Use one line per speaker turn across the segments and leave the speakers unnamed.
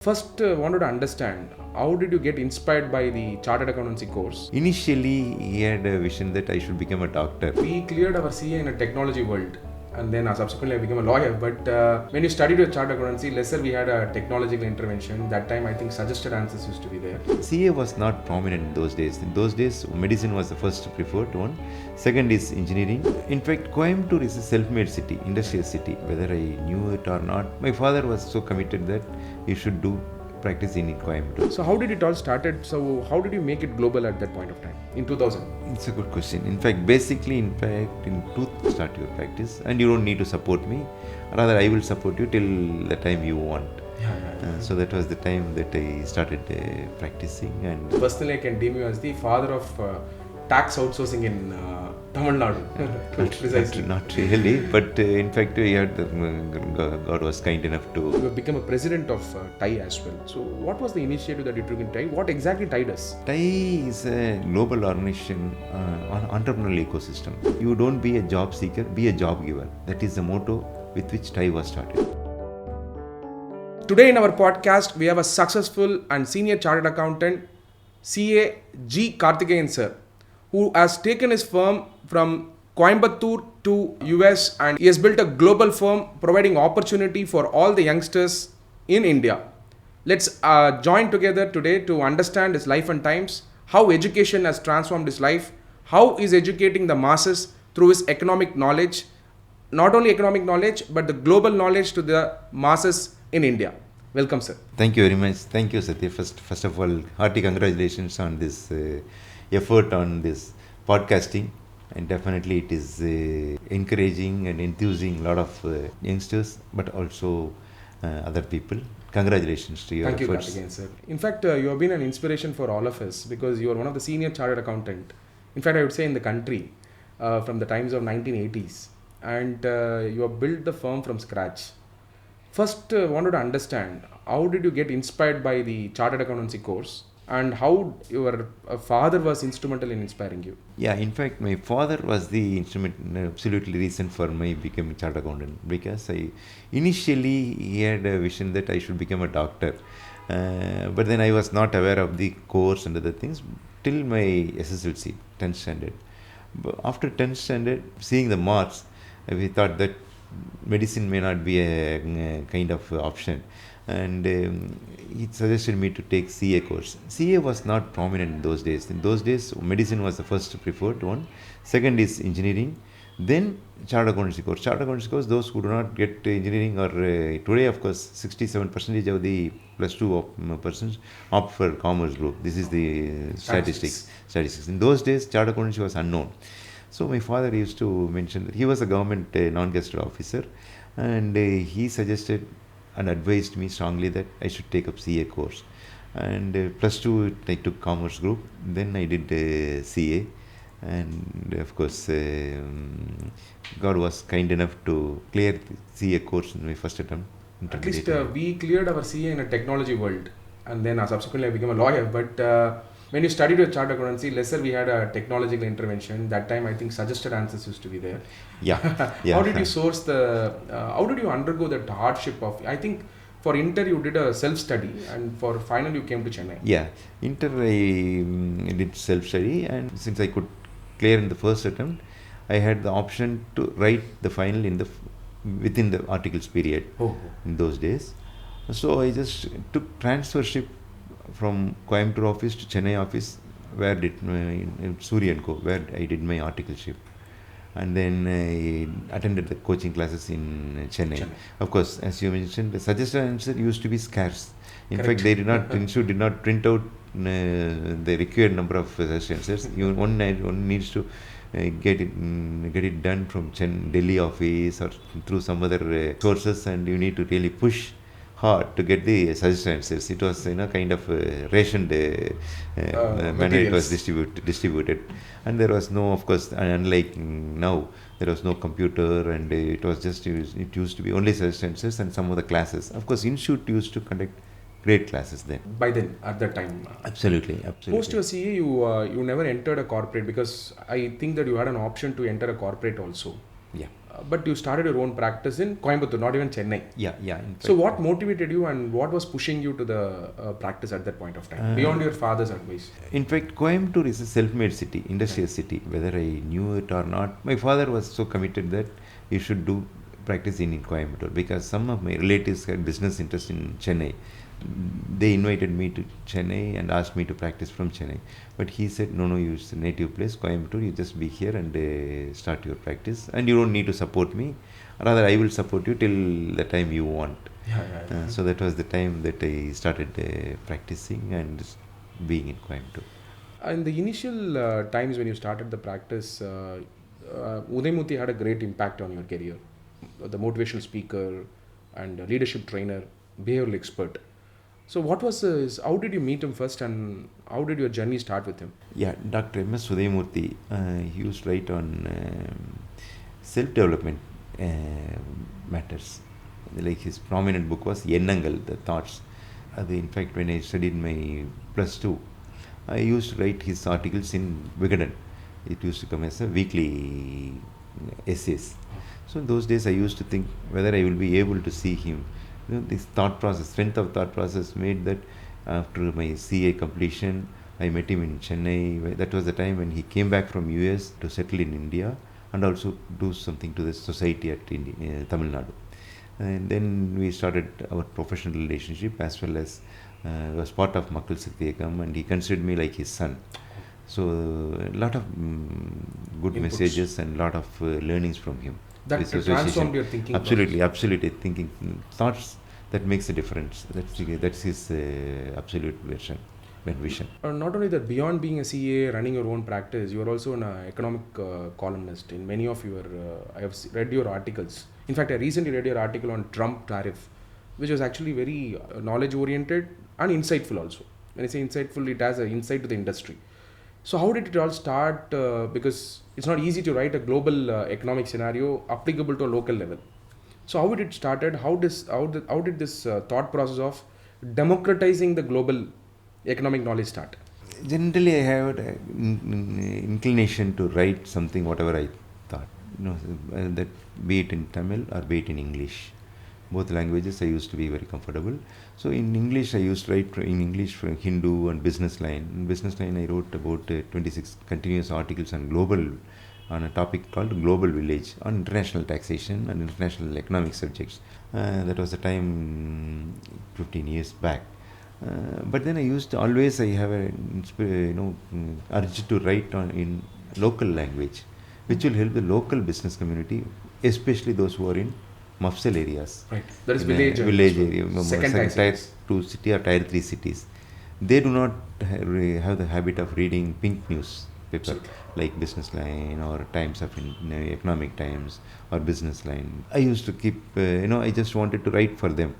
First, wanted to understand how did you get inspired by the chartered accountancy course?
Initially, he had a vision that I should become a doctor.
We cleared our CA in a technology world, and then subsequently I became a lawyer. But when you studied with chartered accountancy, lesser we had a technological intervention. That time I think suggested answers used to be there.
CA was not prominent in those days. In those days, medicine was the first preferred one. Second is engineering. In fact, Coimbatore is a self-made city, industrial city. Whether I knew it or not, my father was so committed that he should do practice in Coimbatore.
So how did it all started? So how did you make it global at that point of time in 2000?
It's a good question. In fact, in to start your practice, and you don't need to support me. Rather, I will support you till the time you want. So that was the time that I started practicing. And
personally, I can deem you as the father of tax outsourcing in Tamil Nadu. Precisely.
Not really, but in fact, God was kind enough to.
You have become a president of TIE as well. So, what was the initiative that you took in TIE? What exactly TIE does?
TIE is a global organization on entrepreneurial ecosystem. You don't be a job seeker, be a job giver. That is the motto with which TIE was started.
Today in our podcast, we have a successful and senior chartered accountant, CA G. Karthikeyan sir, who has taken his firm from Coimbatore to US, and he has built a global firm providing opportunity for all the youngsters in India. Let's join together today to understand his life and times, how education has transformed his life, how he is educating the masses through his economic knowledge, not only economic knowledge, but the global knowledge to the masses in India. Welcome, sir.
Thank you very much. Thank you, Sathya. First of all, hearty congratulations on this effort on this podcasting. And definitely it is encouraging and enthusing a lot of youngsters, but also other people. Congratulations to your efforts.
Thank you, Karthikeyan, sir. In fact, you have been an inspiration for all of us because you are one of the senior chartered accountant. In fact, I would say in the country from the times of 1980s. And you have built the firm from scratch. First, wanted to understand how did you get inspired by the chartered accountancy course and how your father was instrumental in inspiring you?
Yeah, in fact, my father was the absolutely reason for my becoming chartered accountant, because initially he had a vision that I should become a doctor, but then I was not aware of the course and other things till my SSLC, 10th standard. But after 10th standard, seeing the marks, we thought that medicine may not be a kind of option, and he suggested me to take CA course. CA was not prominent in those days. In those days, medicine was the first preferred one. Second is engineering. Then chartered accountancy course. Chartered accountancy course, those who do not get engineering or today, of course, 67% of the plus 2 persons opt for commerce group. This is the statistics. In those days, chartered accountancy was unknown. So my father used to mention that he was a government non-gazetted officer, and he suggested and advised me strongly that I should take up CA course. And plus 2 I took commerce group, then I did CA, and of course God was kind enough to clear the CA course in my first attempt.
At least we cleared our CA in a technology world, and then subsequently I became a lawyer. But when you studied with chartered accountancy, lesser we had a technological intervention. That time I think suggested answers used to be there.
Yeah.
How did you source how did you undergo that hardship of, I think for Inter you did a self-study, and for final you came to Chennai.
Yeah, Inter I did self-study, and since I could clear in the first attempt, I had the option to write the final within the articles period in those days. So I just took transfership from Coimbatore office to Chennai office, where in Surya and Co, where I did my articleship, and then I attended the coaching classes in Chennai. Of course, as you mentioned, the suggested answer used to be scarce. In fact, they Institute did not print out the required number of suggested answers. One needs to get it done from Delhi office or through some other sources, and you need to really push hard to get the suggested answers. It was kind of rationed manner it was distributed, and there was no, of course, unlike now, there was no computer, and it used to be only suggested answers and some of the classes. Of course, Institute used to conduct great classes then.
By then, at that time.
Absolutely.
Post your CA, you never entered a corporate, because I think that you had an option to enter a corporate also.
Yeah.
but you started your own practice in Coimbatore, not even Chennai.
Yeah, yeah. In
So
fact,
what motivated you and what was pushing you to the practice at that point of time, beyond your father's advice?
in fact, Coimbatore is a self-made city, industrial city. Whether I knew it or not, my father was so committed that you should do practice in Coimbatore because some of my relatives had business interest in Chennai. They invited me to Chennai and asked me to practice from Chennai. But he said, no, it's a native place, Coimbatore. You just be here and start your practice. And you don't need to support me. Rather, I will support you till the time you want. So that was the time that I started practicing and being in Coimbatore.
In the initial times when you started the practice, Udaymurthy had a great impact on your career. The motivational speaker and leadership trainer, behavioral expert. So what was his, how did you meet him first and how did your journey start with him?
Yeah, Dr. M. S. Udaymurthy, he used to write on self-development matters. Like his prominent book was Ennangal, the thoughts. In fact, when I studied my plus 2, I used to write his articles in Vigadan. It used to come as a weekly essays. So in those days, I used to think whether I will be able to see him. This thought process, strength of thought process made that after my CA completion, I met him in Chennai. That was the time when he came back from US to settle in India and also do something to the society at Tamil Nadu. And then we started our professional relationship as well as was part of Sathya M, and he considered me like his son. So a lot of good
Inputs.
Messages and a lot of learnings from him.
That
This association.
transformed your thinking
Absolutely thinking thoughts that makes a difference. That's his absolute vision.
Not only that, beyond being a CA, running your own practice, you are also an economic columnist. In many of your, I have read your articles. In fact, I recently read your article on Trump tariff, which was actually very knowledge oriented and insightful also. When I say insightful, it has an insight to the industry. So how did it all start? Because it's not easy to write a global economic scenario applicable to a local level. So how did it started? How did this thought process of democratizing the global economic knowledge start?
Generally, I have an inclination to write something, whatever I thought. That be it in Tamil or be it in English. Both languages I used to be very comfortable. So in English, I used to write in English from Hindu and Business Line. In Business Line, I wrote about 26 continuous articles on a topic called Global Village on international taxation and international economic subjects. That was the time 15 years back. But then I have a urge to write in local language, which will help the local business community, especially those who are in mafsal areas.
Right. That is
village area,
second
tier 2 city or tier 3 cities. They do not have the habit of reading pink news paper like Business Line or Times of Economic Times or Business Line. I used to keep, I just wanted to write for them.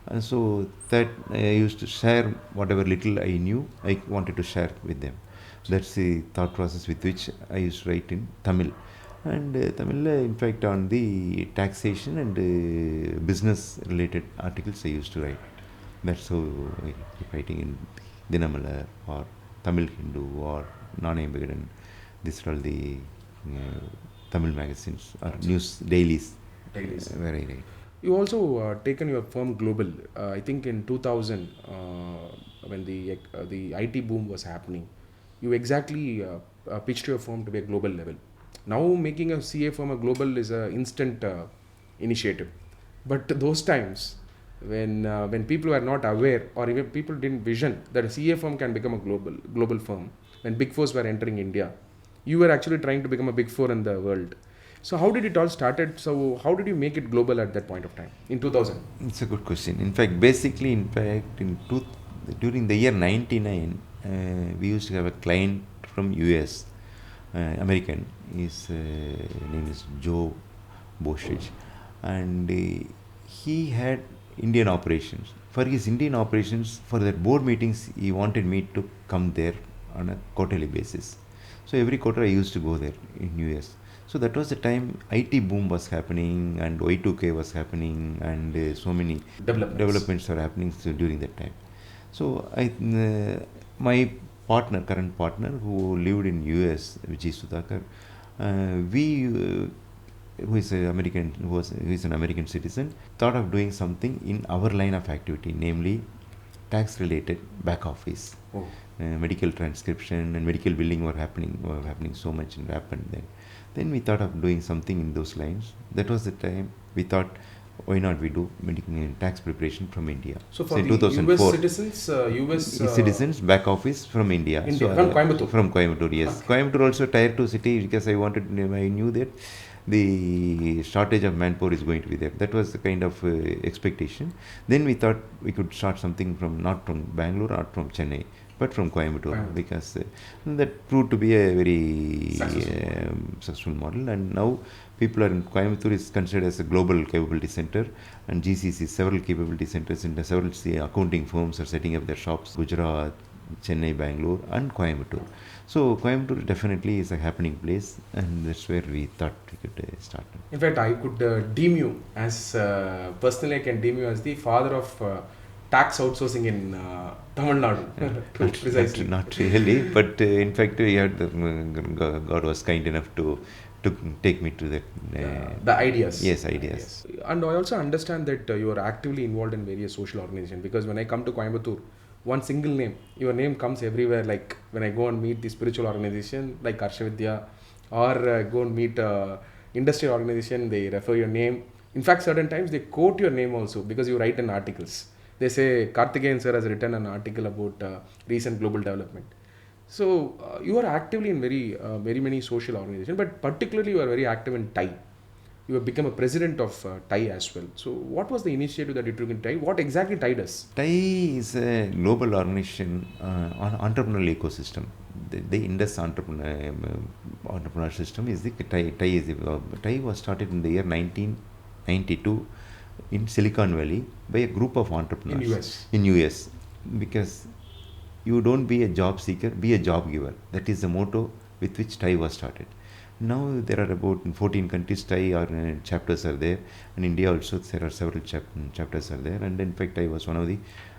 And so that I used to share whatever little I knew, I wanted to share with them. That's the thought process with which I used to write in Tamil. And Tamil, in fact, on the taxation and business related articles I used to write. That's how I keep writing in Dinamala or Tamil Hindu or Nanayam Vigadan. These are all the Tamil magazines or news dailies. Where I write.
You also taken your firm global. I think in 2000, when the IT boom was happening, you exactly pitched your firm to be a global level. Now making a CA firm a global is an instant initiative. But those times when people were not aware or even people didn't vision that a CA firm can become a global firm, when Big Fours were entering India, you were actually trying to become a Big Four in the world. So how did it all started? So how did you make it global at that point of time in 2000?
It's a good question. In fact, during the year 99, we used to have a client from US, American. His name is Joe Boschage, and he had Indian operations. For his Indian operations, for their board meetings, he wanted me to come there on a quarterly basis. So every quarter I used to go there in US. So that was the time IT boom was happening and Y2K was happening and so many developments were happening during that time. So my current partner who lived in US, which is Sudhakar, we who is an American citizen, thought of doing something in our line of activity, namely tax related back office.
Oh.
Medical transcription and medical billing were happening so much and happened then. Then we thought of doing something in those lines. That was the time we thought, why not we do tax preparation from India.
So for
in
the
2004,
US citizens,
citizens back office from India.
From Coimbatore.
From Coimbatore, yes.
Okay.
Coimbatore also tier 2 city, because I knew that the shortage of manpower is going to be there. That was the kind of expectation. Then we thought we could start something not from Bangalore or from Chennai, but from Coimbatore, because that proved to be a very successful model. And now people are in Coimbatore is considered as a global capability center, and GCC, several capability centers in several accounting firms are setting up their shops, Gujarat, Chennai, Bangalore and Coimbatore. So Coimbatore definitely is a happening place, and that's where we thought we could start.
In fact, I could deem you as, personally I can deem you as the father of tax outsourcing in Tamil Nadu. Precisely.
Not really, but in fact, God was kind enough to take me to that.
The ideas.
Yes, ideas.
And I also understand that you are actively involved in various social organizations, because when I come to Coimbatore, one single name, your name comes everywhere. Like when I go and meet the spiritual organization like Arshavidya, or go and meet industrial organization, they refer your name. In fact, certain times they quote your name also, because you write in articles. They say Karthikeyan sir has written an article about recent global development. So you are actively in very many social organizations, but particularly you are very active in TIE. You have become a president of TIE as well. So what was the initiative that you took in TIE? What exactly TIE does?
TIE is a global organization on entrepreneurial ecosystem. The Indus entrepreneur system is the TIE. TIE was started in the year 1992 in Silicon Valley by a group of entrepreneurs in US, because you don't be a job seeker, be a job giver. That is the motto with which TIE was started. Now there are about 14 countries TIE chapters are there, and India also there are several chapters are there. And in fact, I was one of the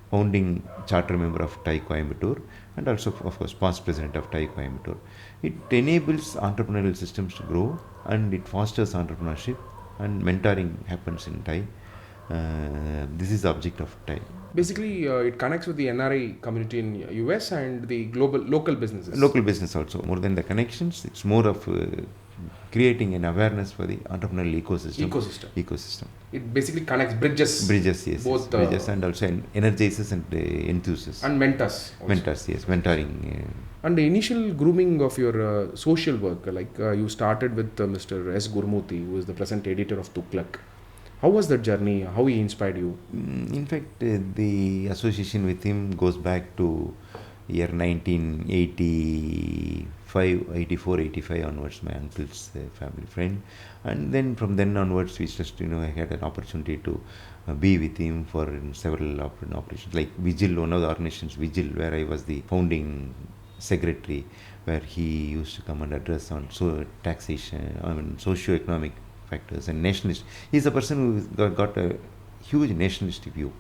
founding charter member of TIE Coimbatore, and also of course past president of TIE Coimbatore. It enables entrepreneurial systems to grow, and it fosters entrepreneurship, and mentoring happens in TIE. This is the object of TIE.
Basically, it connects with the NRI community in US and the local businesses.
Local business also. More than the connections, it's more of creating an awareness for the entrepreneurial ecosystem.
It basically connects, bridges,
yes.
Both
bridges, and also energizes and enthuses.
And mentors. Also.
Mentors, yes. Mentoring.
And the initial grooming of your social work, like you started with Mr. S. Gurmurthy, who is the present editor of Tuklak. How was that journey? How he inspired you?
In fact, the association with him goes back to year 1985, 84, 85 onwards. My uncle's family friend, and then from then onwards, we just I had an opportunity to be with him for several operations, like Vigil, one of the organizations, Vigil, where I was the founding secretary, where he used to come and address on taxation, socio-economic factors and nationalist. He's a person who got a huge nationalistic view.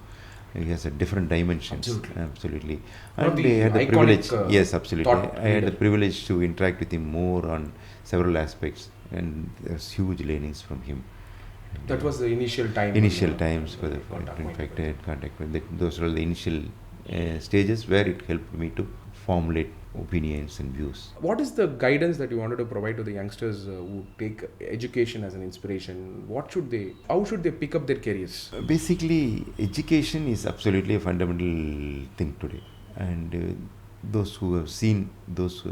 He has a different dimensions. Absolutely. And I had the privilege. Yes, absolutely. I had the privilege to interact with him more on several aspects, and there's huge learnings from him.
That was the initial time.
Times for the contact with. Those were the initial stages where it helped me to formulate opinions and views.
What is the guidance that you wanted to provide to the youngsters who take education as an inspiration? How should they pick up their careers?
Basically, education is absolutely a fundamental thing today, and those who have seen those who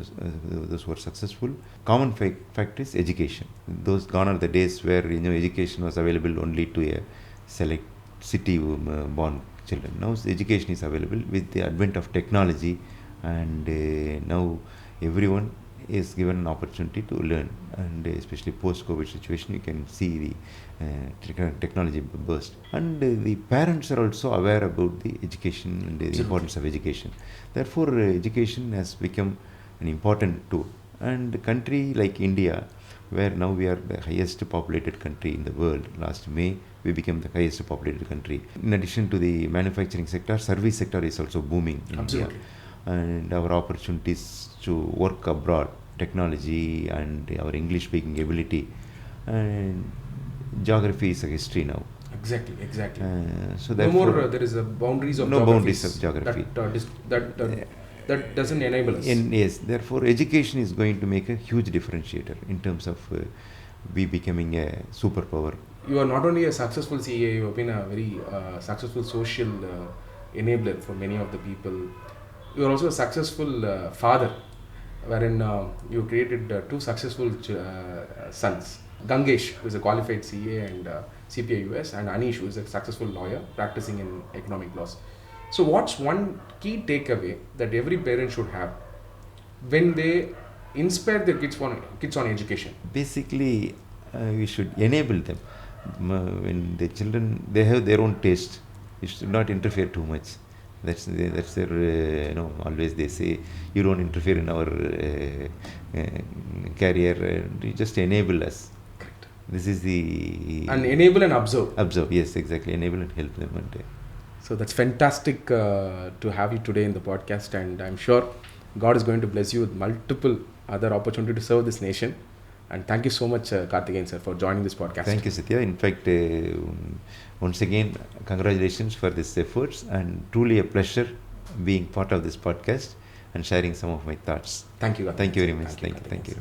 are successful, common fact is education. Those gone are the days where education was available only to a select city born children. Now education is available with the advent of technology. And now everyone is given an opportunity to learn, and especially post-COVID situation, you can see the technology burst. And the parents are also aware about the education and the importance of education. Therefore, education has become an important tool. And a country like India, where now we are the highest populated country in the world, last May we became the highest populated country. In addition to the manufacturing sector, service sector is also booming in India. And our opportunities to work abroad, technology and our English speaking ability and geography is a history now.
Exactly.
So
No
therefore,
more there is a boundaries of
no boundaries
geographies
of geography.
that doesn't enable us.
Yes, therefore, education is going to make a huge differentiator in terms of we becoming a superpower.
You are not only a successful CA, you have been a very successful social enabler for many of the people. You are also a successful father, wherein you created two successful sons. Gangesh, who is a qualified CA and CPA US, and Anish, who is a successful lawyer practicing in economic laws. So, what's one key takeaway that every parent should have when they inspire their kids on education?
Basically, we should enable them. When the children, they have their own taste, you should not interfere too much. That's their always they say you don't interfere in our career. You just enable us.
Correct.
This is the
And enable and observe.
Observe, yes, exactly. Enable and help them one day.
So that's fantastic to have you today in the podcast, and I'm sure God is going to bless you with multiple other opportunities to serve this nation. And thank you so much, Karthikeyan sir, for joining this podcast.
Thank you, Sathya. In fact, once again, congratulations for these efforts, and truly a pleasure being part of this podcast and sharing some of my thoughts.
Thank you.
Thank you very much. Thank you.